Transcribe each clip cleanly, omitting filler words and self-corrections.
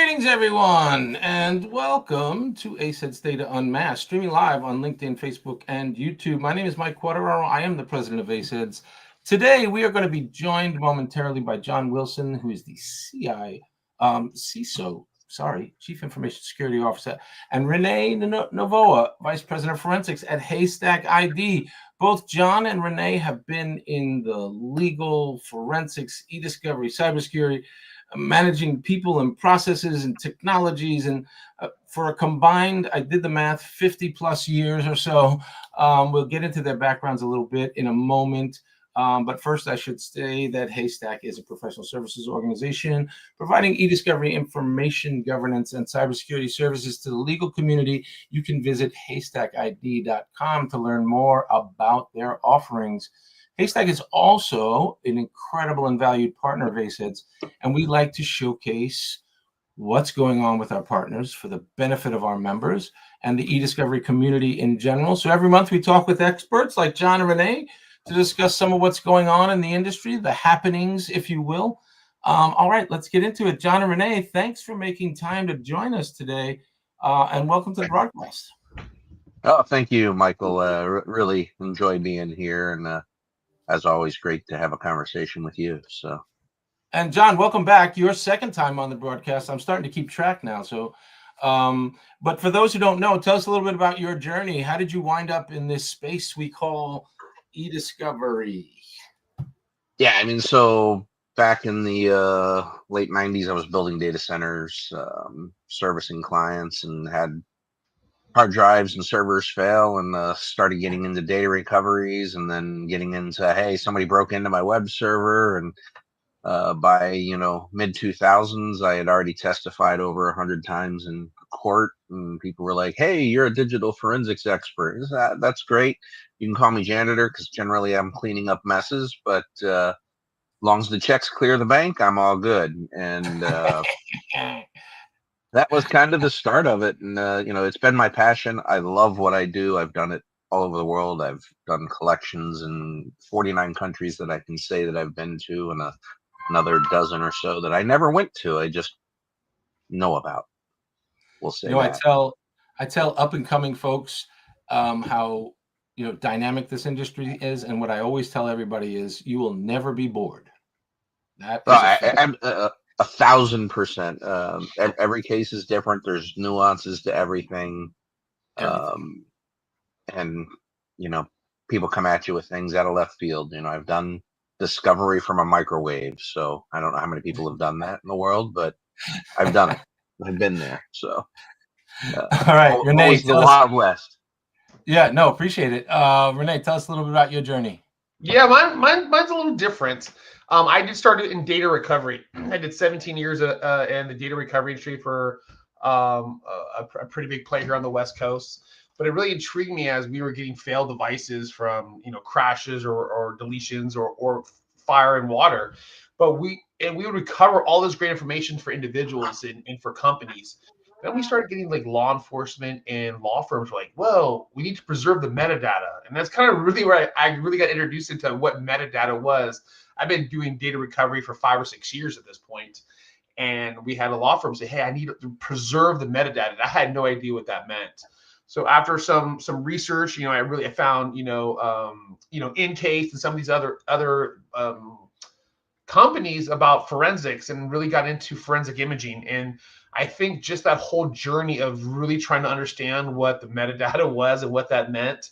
Greetings, everyone, and welcome to ACEDS Data Unmasked, streaming live on LinkedIn, Facebook, and YouTube. My name is Mike Quartararo. I am the president of ACEDS. Today, we are going to be joined momentarily by John Wilson, who is the Chief Information Security Officer, and Rene Novoa, Vice President of Forensics at HaystackID. Both John and Rene have been in the legal, forensics, e-discovery, cybersecurity, managing people and processes and technologies, and for a combined, I did the math, 50 plus years or so. We'll get into their backgrounds a little bit in a moment. But first, I should say that Haystack is a professional services organization providing e-discovery, information governance, and cybersecurity services to the legal community. You can visit HaystackID.com to learn more about their offerings. Haystack is also an incredible and valued partner of ACEDS, and we like to showcase what's going on with our partners for the benefit of our members and the e-discovery community in general. So every month we talk with experts like John and Rene to discuss some of what's going on in the industry, the happenings, if you will. All right, let's get into it. John and Rene, thanks for making time to join us today, and welcome to the broadcast. Oh, thank you, Michael. Really enjoyed being here, and as always, great to have a conversation with you. So, and John, welcome back. Your second time on the broadcast. I'm starting to keep track now. So, but for those who don't know, tell us a little bit about your journey. How did you wind up in this space we call e-discovery? Yeah, I mean, so back in the late 90s, I was building data centers, servicing clients, and had hard drives and servers fail, and started getting into data recoveries, and then getting into, hey, somebody broke into my web server. And by mid 2000s, I had already testified over 100 times in court, and people were like, hey, you're a digital forensics expert. That's great. You can call me janitor, because generally I'm cleaning up messes, but long as the checks clear the bank, I'm all good. And that was kind of the start of it. And, it's been my passion. I love what I do. I've done it all over the world. I've done collections in 49 countries that I can say that I've been to, and another dozen or so that I never went to. I just know about. We'll say that. I tell up and coming folks how dynamic this industry is, and what I always tell everybody is you will never be bored. That is 1,000%. Every case is different. There's nuances to everything. And people come at you with things out of left field. I've done discovery from a microwave, so I don't know how many people have done that in the world, but I've done it. I've been there. So all right, Rene, the Wild West. Yeah, no, appreciate it. Rene, tell us a little bit about your journey. Yeah, mine's a little different. I did start in data recovery. I did 17 years in the data recovery industry for a pretty big player here on the West Coast. But it really intrigued me as we were getting failed devices from crashes or deletions or fire and water. But we would recover all this great information for individuals and for companies. Then we started getting like law enforcement and law firms were like, well, we need to preserve the metadata. And that's kind of really where I really got introduced into what metadata was. I've been doing data recovery for 5 or 6 years at this point. And we had a law firm say, hey, I need to preserve the metadata. And I had no idea what that meant. So after some research, I found, Incase and some of these other companies about forensics, and really got into forensic imaging. And I think just that whole journey of really trying to understand what the metadata was and what that meant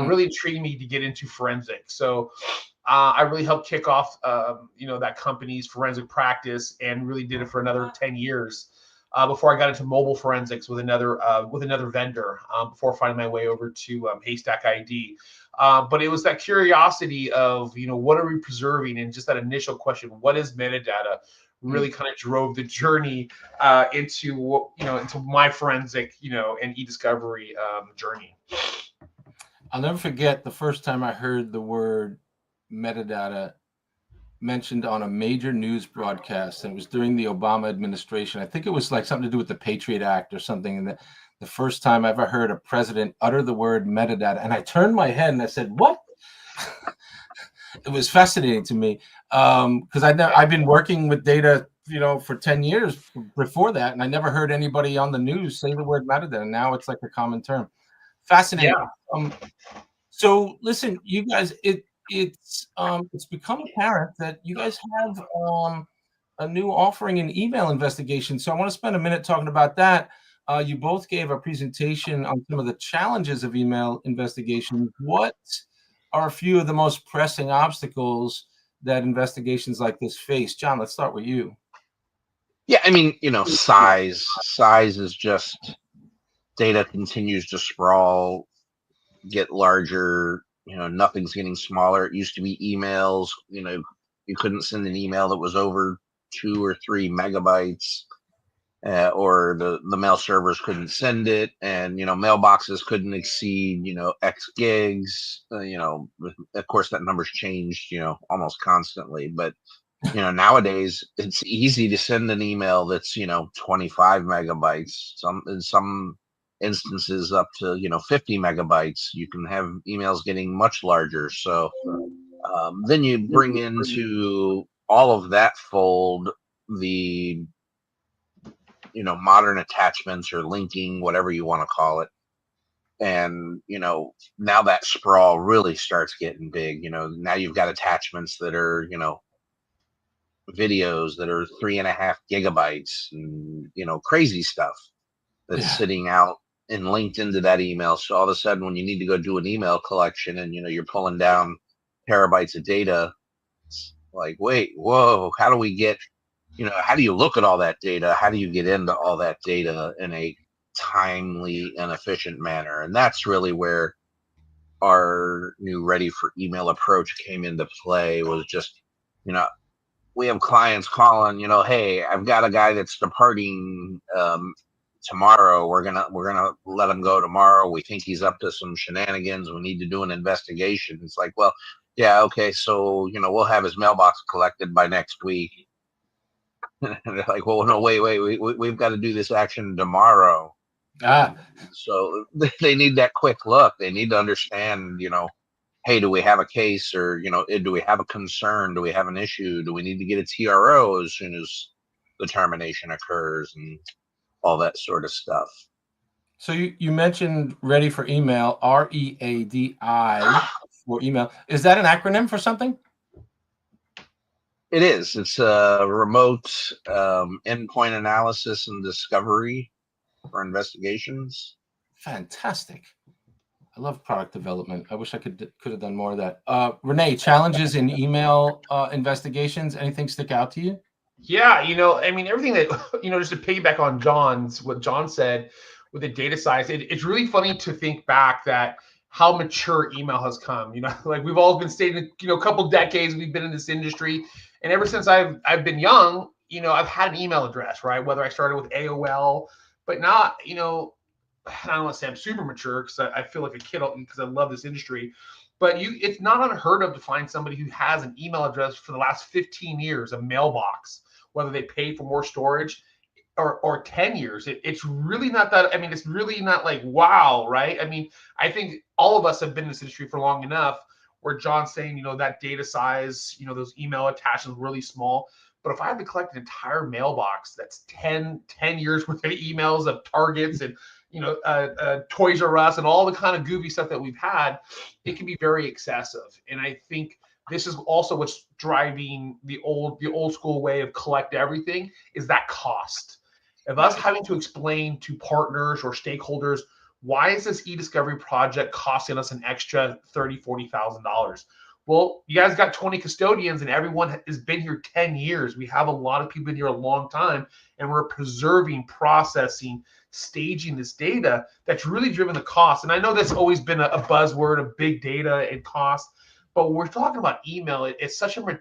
really intrigued me to get into forensics. So I really helped kick off, that company's forensic practice, and really did it for another 10 years before I got into mobile forensics with another vendor before finding my way over to HaystackID. But it was that curiosity of, what are we preserving? And just that initial question, what is metadata, really kind of drove the journey into my forensic, and e-discovery journey. I'll never forget the first time I heard the word metadata mentioned on a major news broadcast, and it was during the Obama administration. I think it was like something to do with the Patriot Act or something. And the first time I ever heard a president utter the word metadata, and I turned my head and I said, "What?" It was fascinating to me because I've been working with data for 10 years before that, and I never heard anybody on the news say the word metadata. Now it's like a common term. Fascinating. Yeah. So listen, you guys, it's become apparent that you guys have a new offering in email investigation. So I want to spend a minute talking about that. You both gave a presentation on some of the challenges of email investigation. What are a few of the most pressing obstacles that investigations like this face? John, let's start with you. Yeah, I mean, size is just, data continues to sprawl, get larger. Nothing's getting smaller. It used to be emails. You couldn't send an email that was over 2 or 3 megabytes, or the mail servers couldn't send it, and mailboxes couldn't exceed X gigs. Of course, that number's changed almost constantly, but nowadays it's easy to send an email that's 25 megabytes. In some instances up to 50 megabytes. You can have emails getting much larger. So then you bring into all of that fold the modern attachments or linking, whatever you want to call it. And now that sprawl really starts getting big. Now you've got attachments that are videos that are 3.5 gigabytes and crazy stuff that's sitting out and linked into that email. So all of a sudden, when you need to go do an email collection and you're pulling down terabytes of data, it's like, wait, whoa, how do we get, how do you look at all that data? How do you get into all that data in a timely and efficient manner? And that's really where our new Ready for Email approach came into play. Was just, we have clients calling, hey, I've got a guy that's departing tomorrow. We're gonna let him go tomorrow. We think he's up to some shenanigans. We need to do an investigation. It's like, well, yeah, okay, so we'll have his mailbox collected by next week. And they're like, well, no, wait, we've got to do this action tomorrow. So they need that quick look. They need to understand, hey, do we have a case, or do we have a concern? Do we have an issue? Do we need to get a TRO as soon as the termination occurs, and all that sort of stuff. So you mentioned Ready for Email, READI for email. Is that an acronym for something? It is. It's a remote endpoint analysis and discovery for investigations. Fantastic. I love product development. I wish I could have done more of that. Rene, challenges in email investigations. Anything stick out to you? Yeah, I mean, everything that, just to piggyback on what John said with the data size, it's really funny to think back that how mature email has come. Like we've all been stating, a couple decades we've been in this industry, and ever since I've been young, I've had an email address, right? Whether I started with AOL, but not, I don't want to say I'm super mature because I feel like a kid because I love this industry. But it's not unheard of to find somebody who has an email address for the last 15 years, a mailbox, whether they pay for more storage or 10 years. It's really not that, it's really not like, wow, right? I think all of us have been in this industry for long enough where John's saying, that data size, those email attachments really small. But if I had to collect an entire mailbox that's 10 years worth of emails of Targets and Toys R Us and all the kind of goofy stuff that we've had, it can be very excessive. And I think this is also what's driving the old school way of collect everything is that cost of us having to explain to partners or stakeholders, why is this e-discovery project costing us an extra $30,000-$40,000? Well, you guys got 20 custodians and everyone has been here 10 years. We have a lot of people in here a long time, and we're preserving, processing, staging this data that's really driven the cost. And I know that's always been a buzzword of big data and cost, but when we're talking about email, it's starting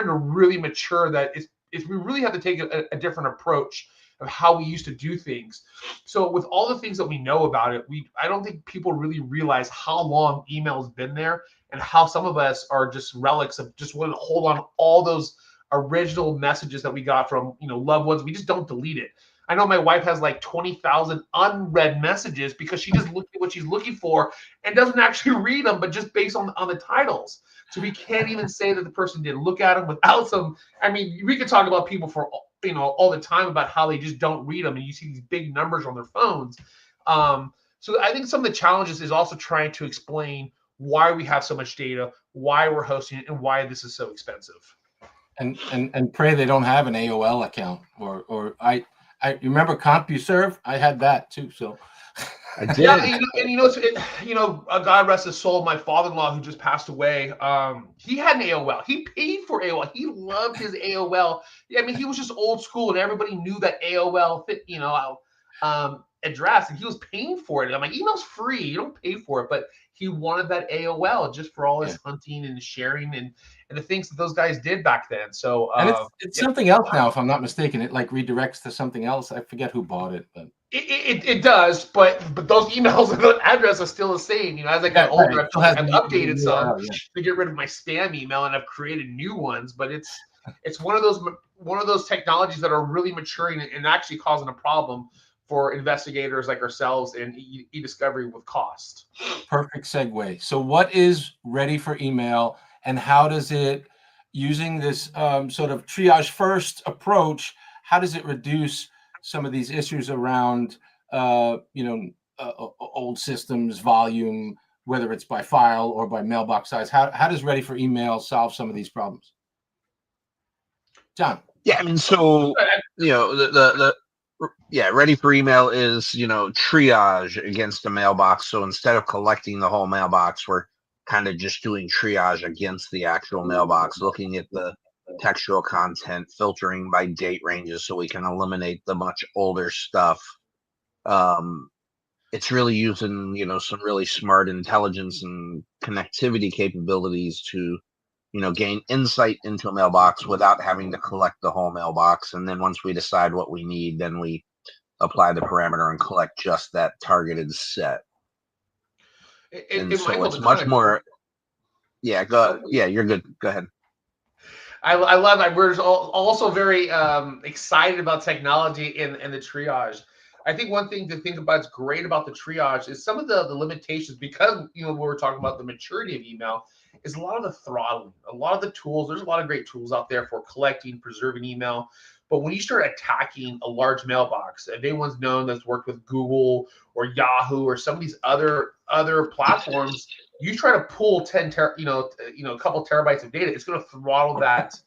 to really mature that we really have to take a different approach of how we used to do things. So with all the things that we know about it, I don't think people really realize how long email's been there and how some of us are just relics of just want to hold on all those original messages that we got from loved ones. We just don't delete it. I know my wife has like 20,000 unread messages because she just looked at what she's looking for and doesn't actually read them, but just based on the titles. So we can't even say that the person didn't look at them without some. We could talk about people for all the time about how they just don't read them, and you see these big numbers on their phones. So I think some of the challenges is also trying to explain why we have so much data, why we're hosting it, and why this is so expensive. And pray they don't have an AOL account, or I remember CompuServe. I had that too. So I did. Yeah, God rest his soul. My father-in-law, who just passed away, he had an AOL. He paid for AOL. He loved his AOL. Yeah, I mean, he was just old school, and everybody knew that AOL fit, address, and he was paying for it. I'm like, email's free. You don't pay for it, but he wanted that AOL just for all his hunting and sharing and the things that those guys did back then. So and it's something else now, if I'm not mistaken. It like redirects to something else. I forget who bought it, but it does. But those emails and the address are still the same. As I got older, I've updated some to get rid of my spam email, and I've created new ones. But it's one of those technologies that are really maturing and actually causing a problem for investigators like ourselves and e-discovery with cost. Perfect segue. So what is Ready for Email, and how does it, using this sort of triage first approach, how does it reduce some of these issues around old systems, volume, whether it's by file or by mailbox size? How does Ready for Email solve some of these problems? John? Yeah, I mean, so Ready for Email is, triage against the mailbox. So instead of collecting the whole mailbox, we're kind of just doing triage against the actual mailbox, looking at the textual content, filtering by date ranges so we can eliminate the much older stuff. It's really using, some really smart intelligence and connectivity capabilities to gain insight into a mailbox without having to collect the whole mailbox. And then once we decide what we need, then we apply the parameter and collect just that targeted set. And so Michael, it's much more. Yeah, you're good. Go ahead. I love that. We're also very excited about technology and the triage. I think one thing to think about is great about the triage is some of the limitations, because when we're talking about the maturity of email, is a lot of the throttling, a lot of the tools. There's a lot of great tools out there for collecting, preserving email. But when you start attacking a large mailbox, if anyone's known that's worked with Google or Yahoo or some of these other platforms, you try to pull a couple terabytes of data, it's going to throttle that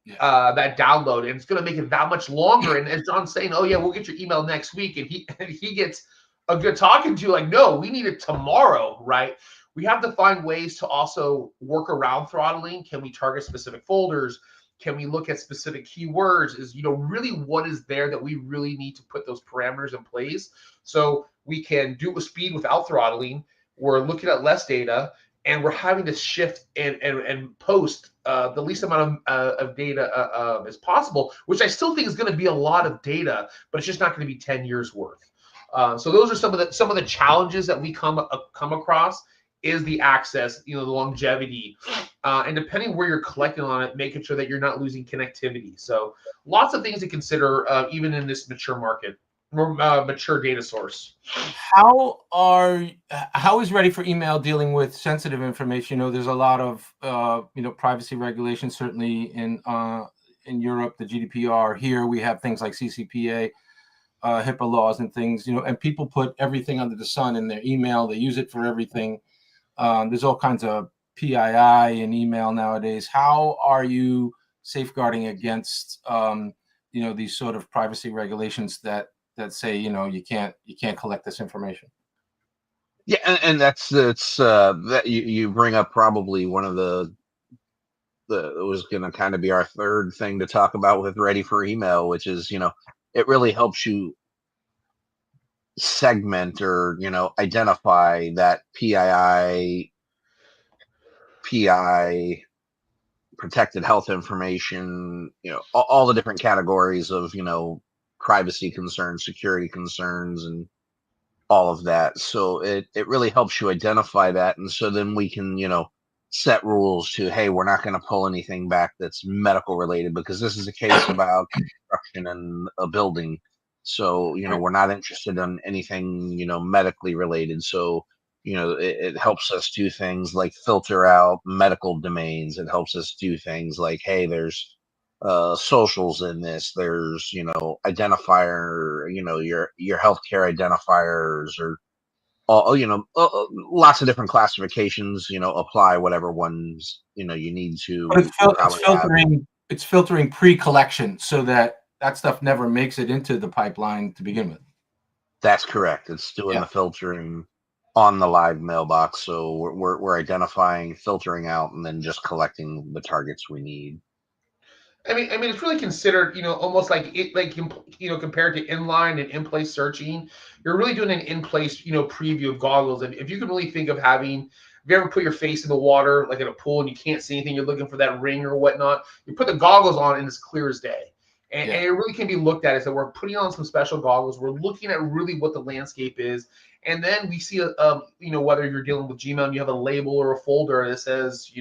download, and it's going to make it that much longer. And as John's saying, oh yeah, we'll get your email next week, and he gets a good talking to, like, no, we need it tomorrow, right? We have to find ways to also work around throttling. Can we target specific folders? Can we look at specific keywords? Is really what is there that we really need to put those parameters in place so we can do it with speed without throttling. We're looking at less data, and we're having to shift and post the least amount of data as possible, which I still think is going to be a lot of data, but it's just not going to be 10 years worth. So those are some of the challenges that we come across. Is the access, the longevity, and depending where you're collecting on it, making sure that you're not losing connectivity. So lots of things to consider, even in this mature market, mature data source. How is Ready for Email dealing with sensitive information? There's a lot of privacy regulations, certainly in Europe, the GDPR. Here we have things like CCPA, HIPAA laws and things, and people put everything under the sun in their email. They use it for everything. There's all kinds of PII in email nowadays. How are you safeguarding against these sort of privacy regulations that say you can't collect this information? Yeah, and that's that you bring up probably one of the it was going to kind of be our third thing to talk about with Ready for Email, which is it really helps you segment or identify that PI protected health information, all the different categories of privacy concerns, security concerns, and all of that. So it really helps you identify that, and so then we can set rules to, hey, we're not going to pull anything back that's medical related, because this is a case about construction and a building. So, we're not interested in anything, medically related. So, it helps us do things like filter out medical domains. It helps us do things like, hey, there's socials in this. There's, identifier, your healthcare identifiers, or all, lots of different classifications, apply whatever ones, you need to. But We probably have. It's filtering pre-collection so that stuff never makes it into the pipeline to begin with. That's correct. It's doing the filtering on the live mailbox. So we're identifying, filtering out, and then just collecting the targets we need. I mean, it's really considered, almost like compared to inline and in-place searching, you're really doing an in-place, preview of goggles. And if you can really think of having, if you ever put your face in the water, like in a pool, and you can't see anything, you're looking for that ring or whatnot, you put the goggles on and it's clear as day. And it really can be looked at as that we're putting on some special goggles. We're looking at really what the landscape is. And then we see, whether you're dealing with Gmail and you have a label or a folder that says,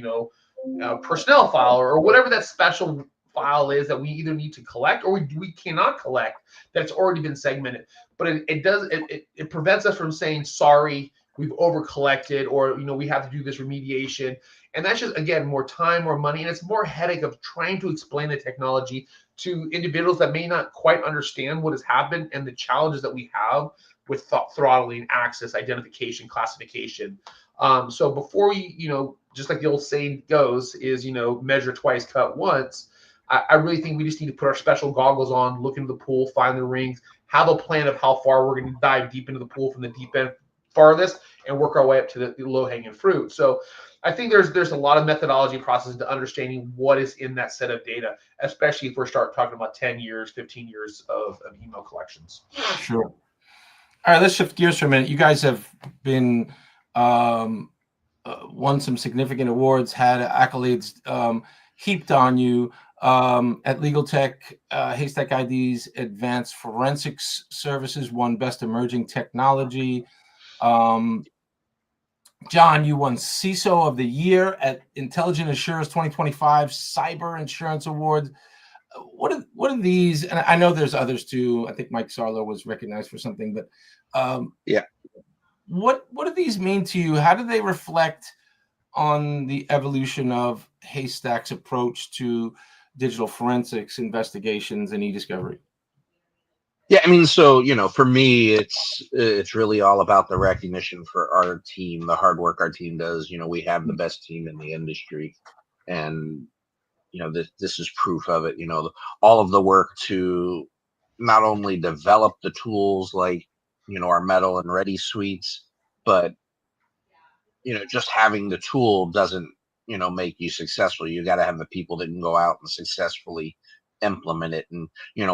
personnel file or whatever that special file is that we either need to collect or we cannot collect, that's already been segmented. But it prevents us from saying, sorry, we've over collected, or we have to do this remediation. And that's just, again, more time, more money, and it's more headache of trying to explain the technology to individuals that may not quite understand what has happened and the challenges that we have with throttling, access, identification, classification. So before we, just like the old saying goes, is, measure twice, cut once. I really think we just need to put our special goggles on, look into the pool, find the rings, have a plan of how far we're going to dive deep into the pool from the deep end farthest, and work our way up to the low-hanging fruit. So I think there's a lot of methodology process to understanding what is in that set of data, especially if we're start talking about 10 years, 15 years of email collections. Sure. All right, let's shift gears for a minute. You guys have been won some significant awards, had accolades heaped on you. At Legal Tech, HaystackID's Advanced Forensics Services won Best Emerging Technology. John, you won CISO of the Year at Intelligent Assurance 2025 Cyber Insurance Awards. What are these? And I know there's others too. I think Mike Sarlo was recognized for something, but what do these mean to you? How do they reflect on the evolution of Haystack's approach to digital forensics, investigations, and e-discovery? Yeah, I mean, so, for me, it's really all about the recognition for our team, the hard work our team does. We have the best team in the industry, and this is proof of it. All of the work to not only develop the tools like our Metal and Ready suites, but just having the tool doesn't make you successful. You got to have the people that can go out and successfully implement it, and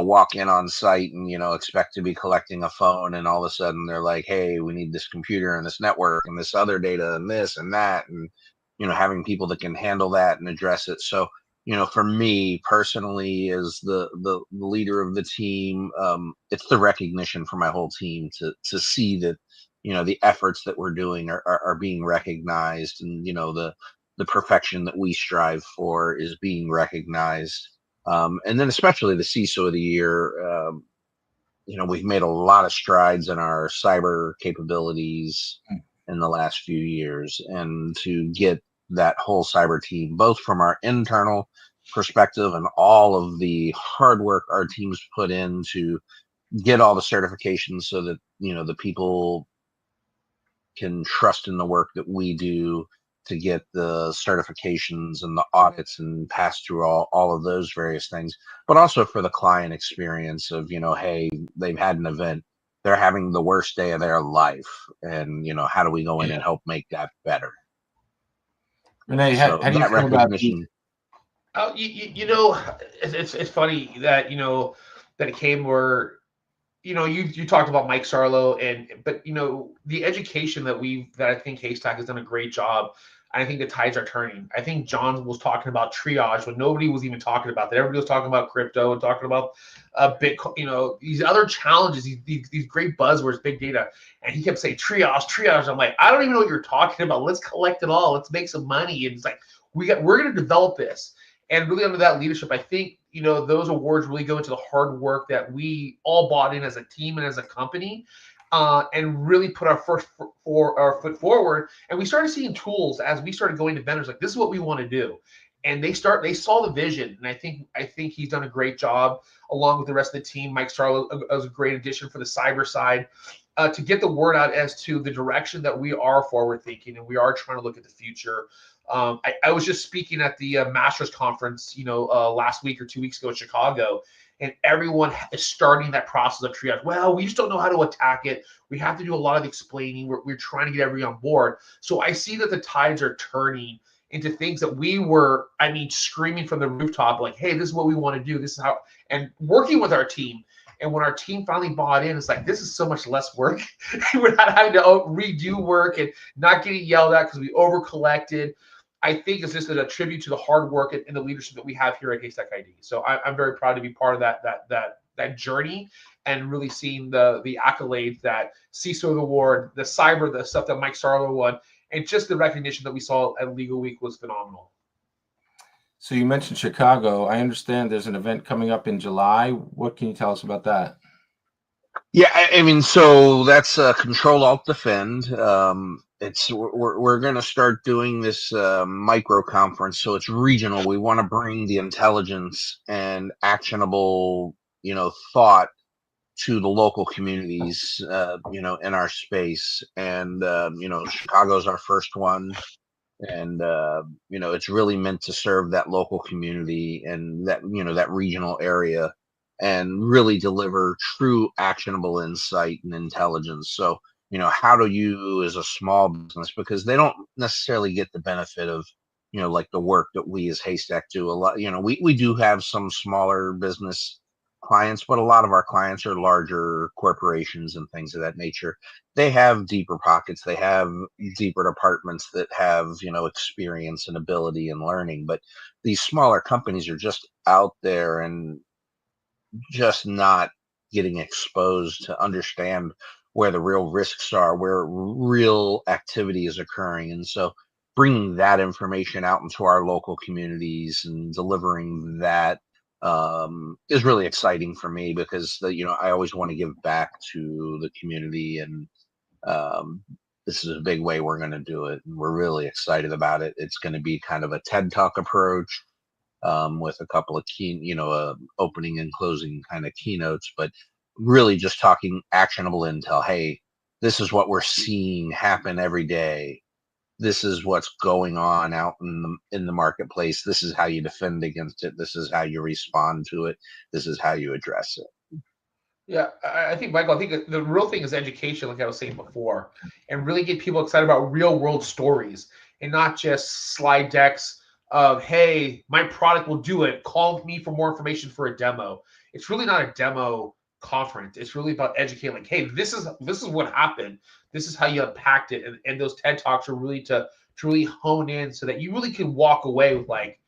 walk in on site and expect to be collecting a phone, and all of a sudden they're like, hey, we need this computer and this network and this other data and this and that, and having people that can handle that and address it. So for me personally, as the leader of the team, it's the recognition for my whole team to see that the efforts that we're doing are being recognized, and the perfection that we strive for is being recognized. And then especially the CISO of the Year, we've made a lot of strides in our cyber capabilities in the last few years, and to get that whole cyber team, both from our internal perspective and all of the hard work our teams put in to get all the certifications so that the people can trust in the work that we do, to get the certifications and the audits and pass through all of those various things, but also for the client experience of, hey, they've had an event, they're having the worst day of their life, and how do we go in and help make that better? Renee, how do you feel about these? Oh, it's funny that that it came where you talked about Mike Sarlo, but the education that I think Haystack has done a great job. I think the tides are turning. I think John was talking about triage when nobody was even talking about that. Everybody was talking about crypto and talking about Bitcoin, these other challenges, these great buzzwords, big data. And he kept saying triage. I'm like, I don't even know what you're talking about. Let's collect it all. Let's make some money. And it's like, we're going to develop this. And really under that leadership, I think, those awards really go into the hard work that we all bought in as a team and as a company, and really put our foot forward. And we started seeing tools as we started going to vendors like, this is what we want to do. And they saw the vision, and I think he's done a great job along with the rest of the team. Mike Starlow was a great addition for the cyber side to get the word out as to the direction that we are forward thinking and we are trying to look at the future. I was just speaking at the Masters conference, last week or 2 weeks ago in Chicago, and everyone is starting that process of triage. Well, we just don't know how to attack it. We have to do a lot of explaining. We're trying to get everyone on board. So I see that the tides are turning into things that we were, screaming from the rooftop, like, hey, this is what we want to do. This is how, and working with our team. And when our team finally bought in, it's like, this is so much less work. We're not having to redo work and not getting yelled at because we over collected. I think it's just a tribute to the hard work and the leadership that we have here at HaystackID. So I'm very proud to be part of that journey and really seeing the accolades that CISO Award, the cyber, the stuff that Mike Starlow won, and just the recognition that we saw at Legal Week was phenomenal. So you mentioned Chicago. I understand there's an event coming up in July. What can you tell us about that? Yeah, so that's Control Alt Defend. We're going to start doing this micro conference, so it's regional. We want to bring the intelligence and actionable, thought to the local communities, in our space. And Chicago's our first one, and it's really meant to serve that local community and that regional area, and really deliver true actionable insight and intelligence. So, how do you as a small business, because they don't necessarily get the benefit of, like the work that we as Haystack do a lot. We do have some smaller business clients, but a lot of our clients are larger corporations and things of that nature. They have deeper pockets. They have deeper departments that have, experience and ability and learning. But these smaller companies are just out there and just not getting exposed to understand where the real risks are, where real activity is occurring. And so bringing that information out into our local communities and delivering that is really exciting for me, because I always want to give back to the community, and this is a big way we're going to do it, and we're really excited about it. It's going to be kind of a TED Talk approach, with a couple of key, opening and closing kind of keynotes, but really just talking actionable intel. Hey, this is what we're seeing happen every day. This is what's going on out in the marketplace. This is how you defend against it. This is how you respond to it. This is how you address it. Yeah, I think, Michael, I think the real thing is education, like I was saying before, and really get people excited about real world stories and not just slide decks of, hey, my product will do it. Call me for more information for a demo. It's really not a demo conference. It's really about educating, like, hey, this is what happened. This is how you unpacked it. And those TED Talks are really to really hone in so that you really can walk away with, like,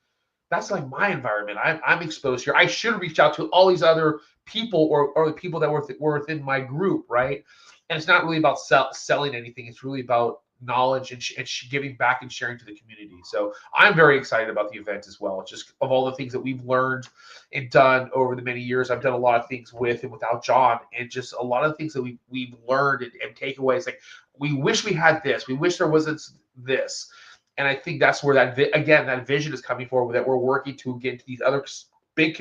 that's like my environment. I'm exposed here. I should reach out to all these other people or the people that were within my group, right? And it's not really about selling anything. It's really about knowledge and giving back and sharing to the community. So I'm very excited about the event as well. It's just, of all the things that we've learned and done over the many years, I've done a lot of things with and without John, and just a lot of things that we've learned and takeaways. Like, we wish we had this. We wish there wasn't this. And I think that's where that vision is coming forward, that we're working to get into these other big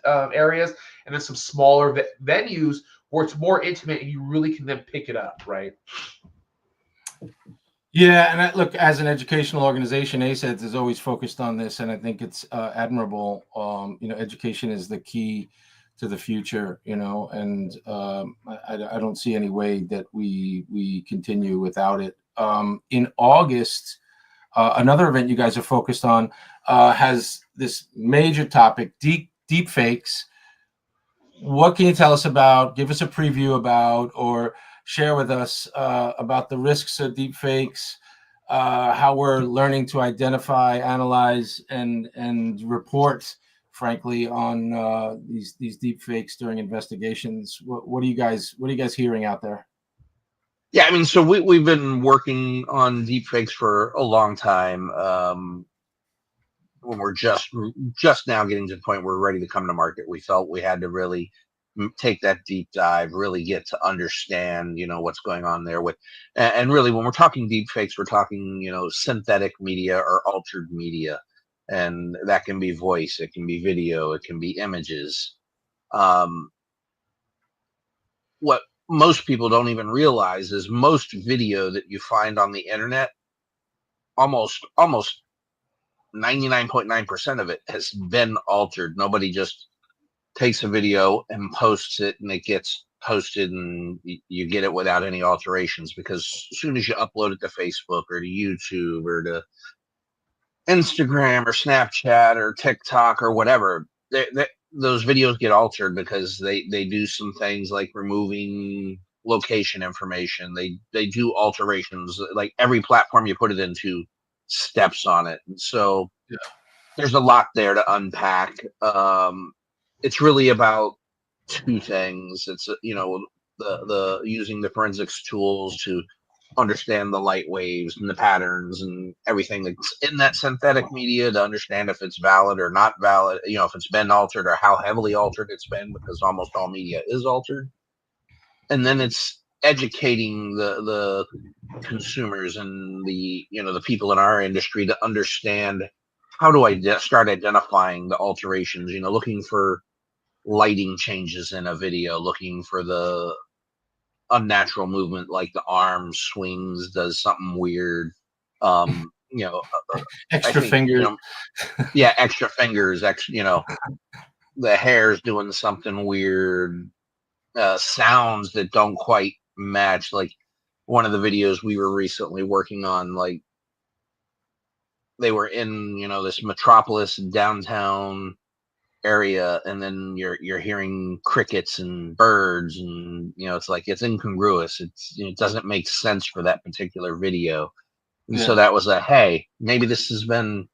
areas, and then some smaller venues where it's more intimate and you really can then pick it up, right? Yeah, and look, as an educational organization, ACEDS is always focused on this, and I think it's admirable. Education is the key to the future, and I don't see any way that we continue without it. In August, another event you guys are focused on has this major topic, deep fakes. What can you tell us about, give us a preview about, or share with us about the risks of deep fakes, how we're learning to identify, analyze, and report, frankly, on these deep fakes during investigations? What are you guys hearing out there? Yeah, so we've been working on deepfakes for a long time. When we're just now getting to the point where we're ready to come to market, we felt we had to really take that deep dive, really get to understand, what's going on there with, and really when we're talking deepfakes, we're talking, synthetic media or altered media. and that can be voice, it can be video, it can be images. What most people don't even realize is most video that you find on the internet, almost 99.9% of it has been altered. Nobody just takes a video and posts it and it gets posted and you get it without any alterations, because as soon as you upload it to Facebook or to YouTube or to Instagram or Snapchat or TikTok or whatever, those videos get altered because they do some things like removing location information. They do alterations. Like every platform you put it into steps on it. And so Yeah. there's a lot there to unpack. It's really about two things. It's the using the forensics tools to understand the light waves and the patterns and everything that's in that synthetic media, to understand if it's valid or not valid, if it's been altered or how heavily altered it's been, because almost all media is altered. And then it's educating the consumers and the people in our industry to understand how do I start identifying the alterations, looking for lighting changes in a video, looking for the unnatural movement, like the arm swings, does something weird. Extra fingers. Extra fingers, the hair's doing something weird, sounds that don't quite match. Like one of the videos we were recently working on, like they were in, this metropolis downtown area, and then you're hearing crickets and birds, and it's like it's incongruous. It doesn't make sense for that particular video. And so that was hey, maybe this has been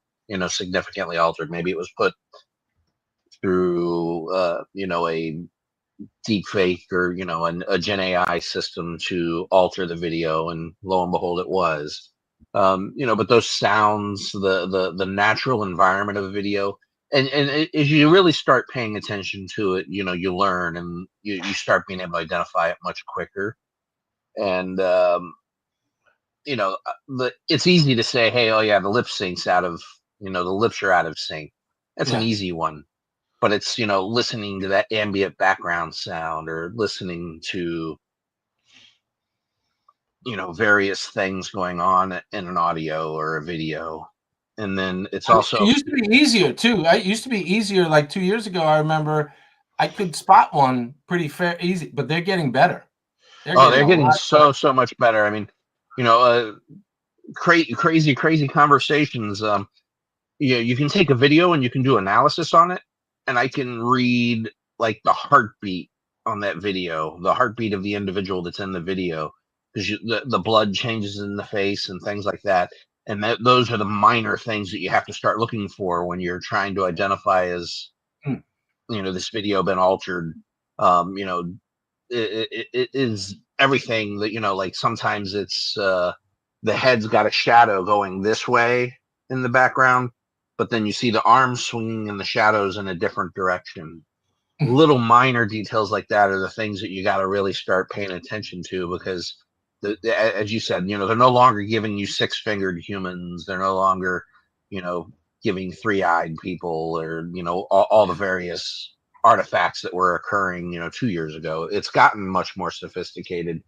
significantly altered. Maybe it was put through a deep fake or a Gen AI system to alter the video, and lo and behold it was. But those sounds, the natural environment of a video, and as you really start paying attention to it, you learn, and you start being able to identify it much quicker. And it's easy to say, hey, oh yeah, the lip sync's out of the lips are out of sync. That's an easy one. But it's listening to that ambient background sound, or listening to various things going on in an audio or a video. And then it's also, it used to be easier too. It used to be easier. Like 2 years ago, I remember I could spot one pretty easy, but they're getting better. They're getting so much better. I mean, crazy conversations. You can take a video and you can do analysis on it, and I can read like the heartbeat on that video, the heartbeat of the individual that's in the video, because the blood changes in the face and things like that. And those are the minor things that you have to start looking for when you're trying to identify as, this video been altered. It is everything that, like sometimes it's the head's got a shadow going this way in the background, but then you see the arms swinging in the shadows in a different direction. Little minor details like that are the things that you got to really start paying attention to, because as you said, they're no longer giving you 6-fingered humans. They're no longer, giving 3-eyed people, or, all the various artifacts that were occurring, 2 years ago. It's gotten much more sophisticated,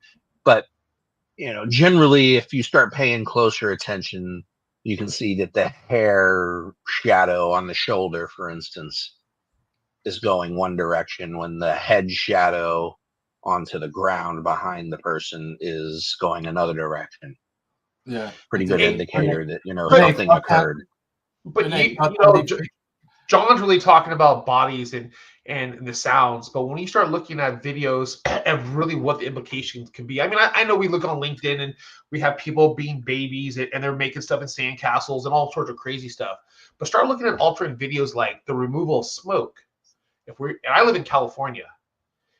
but, generally, if you start paying closer attention, you can see that the hair shadow on the shoulder, for instance, is going one direction, when the head shadow onto the ground behind the person is going another direction. Yeah. Pretty good indicator that, something occurred. But John's really talking about bodies and the sounds, but when you start looking at videos and really what the implications can be, I mean, I know we look on LinkedIn and we have people being babies and they're making stuff in sandcastles and all sorts of crazy stuff. But start looking at altering videos like the removal of smoke. And I live in California,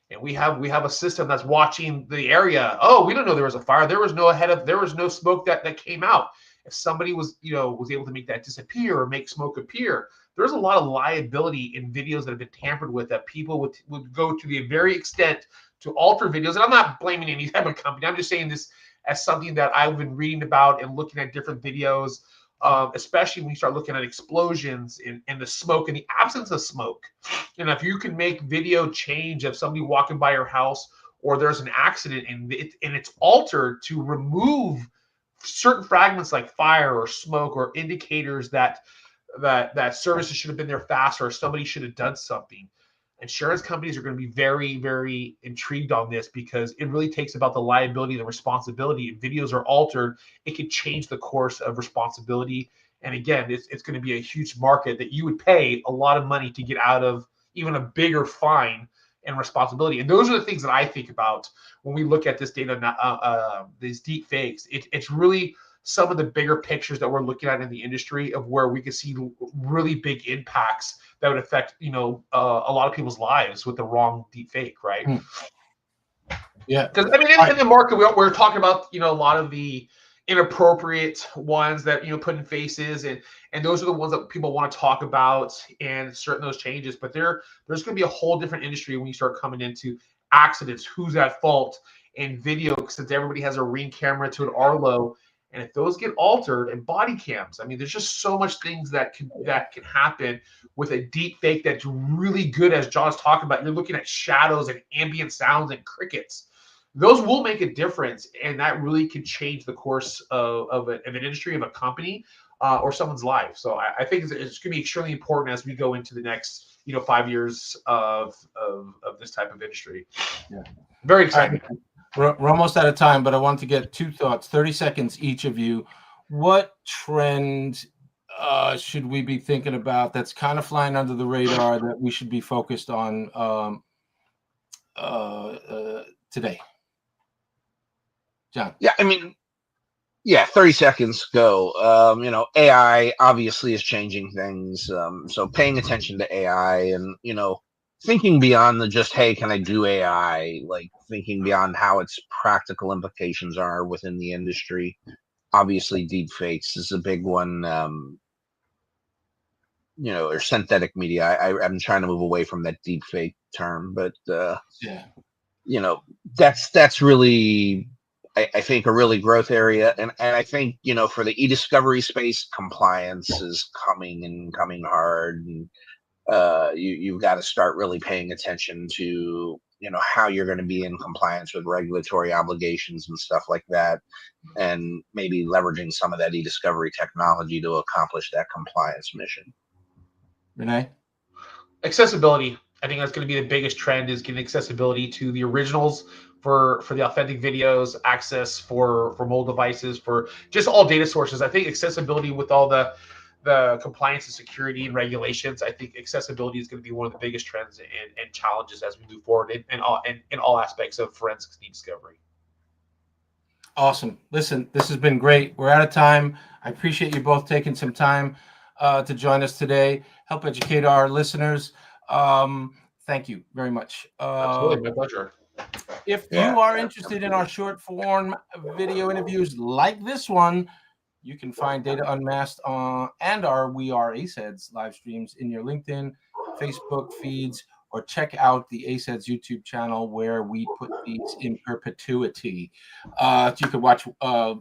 and we have a system that's watching the area. Oh, we don't know there was a fire. There was no smoke that came out. If somebody was able to make that disappear or make smoke appear, there's a lot of liability in videos that have been tampered with, that people would go to the very extent to alter videos. And I'm not blaming any type of company. I'm just saying this as something that I've been reading about and looking at different videos especially when you start looking at explosions and the smoke and the absence of smoke. And if you can make video change of somebody walking by your house, or there's an accident and it's altered to remove certain fragments like fire or smoke or indicators that services should have been there faster or somebody should have done something. Insurance companies are going to be very, very intrigued on this because it really takes about the liability and the responsibility. If videos are altered, it could change the course of responsibility. And again, it's going to be a huge market that you would pay a lot of money to get out of even a bigger fine and responsibility. And those are the things that I think about when we look at this data, these deep fakes. It's really some of the bigger pictures that we're looking at in the industry of where we could see really big impacts that would affect, a lot of people's lives with the wrong deep fake, right? Yeah. Because I mean, in the market, we're talking about, a lot of the inappropriate ones that, put in faces, and those are the ones that people want to talk about and certain those changes. But there's going to be a whole different industry when you start coming into accidents, who's at fault, and video, since everybody has a Ring camera to an Arlo. And if those get altered, and body cams, I mean, there's just so much things that can happen with a deep fake that's really good, as John's talking about. You're looking at shadows and ambient sounds and crickets. Those will make a difference, and that really can change the course of an industry, of a company, or someone's life. So I think it's going to be extremely important as we go into the next 5 years of this type of industry. Yeah. Very exciting. We're almost out of time, but I want to get 2 thoughts, 30 seconds each of you. What trend should we be thinking about that's kind of flying under the radar that we should be focused on today? John? Yeah, I mean, 30 seconds go. AI obviously is changing things. So paying attention to AI and, thinking beyond the just, hey, can I do AI? Like thinking beyond how its practical implications are within the industry. Obviously, deep fakes is a big one. Or synthetic media. I'm trying to move away from that deep fake term, but that's really, I think, a really growth area. And I think, for the e-discovery space, compliance is coming hard. And you've got to start really paying attention to, how you're going to be in compliance with regulatory obligations and stuff like that. And maybe leveraging some of that e-discovery technology to accomplish that compliance mission. Rene? Accessibility. I think that's going to be the biggest trend, is getting accessibility to the originals for the authentic videos, access for mobile devices, for just all data sources. I think accessibility with all the compliance and security and regulations, I think accessibility is going to be one of the biggest trends and challenges as we move forward in all aspects of forensics and e-discovery. Awesome. Listen, this has been great. We're out of time. I appreciate you both taking some time to join us today, help educate our listeners. Thank you very much. Absolutely, my pleasure. If you are interested in our short form video interviews like this one, you can find Data Unmasked and our We Are ACEDS live streams in your LinkedIn, Facebook feeds, or check out the ACEDS YouTube channel where we put these in perpetuity. You can watch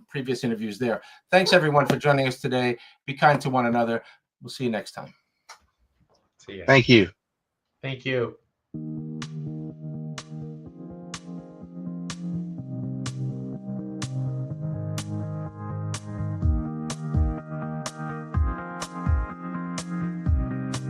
previous interviews there. Thanks, everyone, for joining us today. Be kind to one another. We'll see you next time. See ya. Thank you. Thank you.